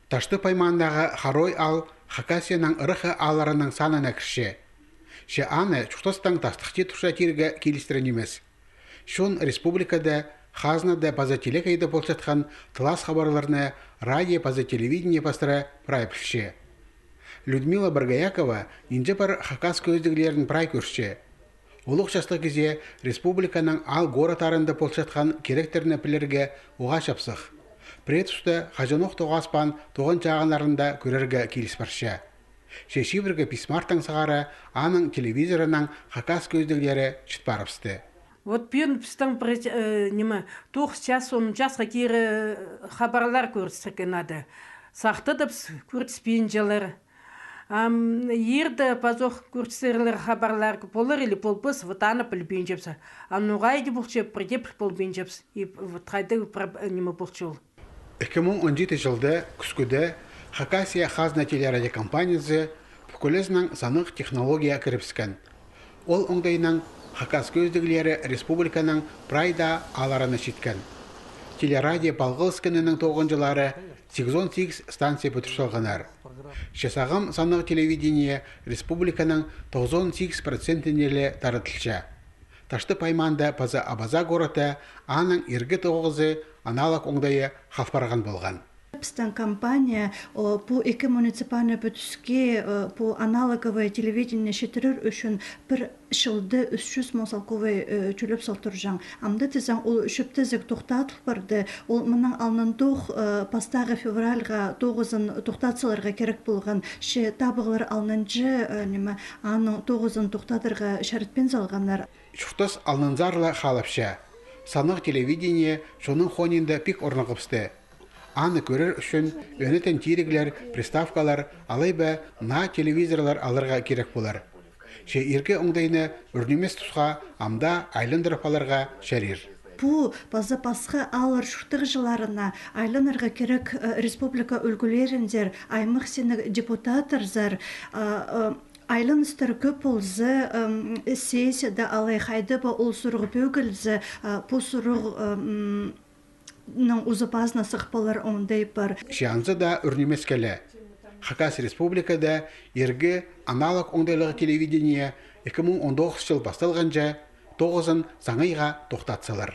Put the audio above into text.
Ташты паймандағы харой ал Хакасияның ырықы аларының санына кірше. Ше аны чуқтастан тастықчы тұша тирге келістірінемес. Шон республикада хазнада пазателек айды болсатқан тылас хабарларны радио паза телевидение пастыра прайпылше. Людмила Баргаякова инде бар Хакас көздігілерін прай көрше. Олық жастық кезе республиканың ал горатарында болсатқан керектеріне пілерге оға шапсық. Претусты хажануқ тоғаспан тоғын жағанларында көрерге келіс барша. Шешибірге писмартың сағары аның телевизорының Хакас көздігілері чытпарыпсты. Вот пьен пстан тух сейчас он час какие хабарлар көрсек надо. Сахтадыпс көртспинжелер. Ерді пазох көртсерлер хабарлар полар или полпыс ватана полбинжепса. Нугайди бұлчеп придеп полбинжепс и вот қайды неме бұлчул. 2017 жылда күскүдө Хакасия хазна телерадиокомпаниясы бүкілесінің санық технология кіріпскен. Ол оңдайының Хакас көздігілері республиканың прайда алараны шеткен. Телерадио балғылскінінің 9 жылары 8 станция бүтіршілғынар. Шесағым санық телевидение республиканың 98%-нелі тарытылша. Ташты пайманда паза абаза гороты аның ергі 9-ы аналог оңдайы халфарған болған. Пстан компания по муниципальной бүтіске по аналоговое телевидение шетірір үшін бір шылды 300 мосалковый чөліп салтыржан. Амды тезен ол үшіптізік тоқтатып барды. Ол мұның алнындық пастағы февральға 9-ын тоқтатсыларға керек болған. Ше табығылар алнынжы аның 9-ын тоқтатырға шәрітпен залғанлар. Шуқтас алнынзарлы халапша. Санық телевидение шоның хонинда пик орнығыпсты. Аны көрер үшін өнетен тиріглер, приставкалар, алайба на телевизорлар алырға керек болар. Ше ерке оңдайны үрнемес тұсқа амда айлындырапаларға шәрер. Бұл базы пасқы алыр шүқтық жыларына айлынырға керек республика үлгілеріндер аймық сені депутатырзар айлын істір көп олзы сессияда алай қайды ба ол сұрғы бөгілзі бұл сұрғы узапазна сықпалар ондай бар. Шианзы да үрнемес келі. Хакас республикада ергі аналог оңдайлығы телевидение 2019 жыл басталғанша 9-ын саңайға тоқтатсалар.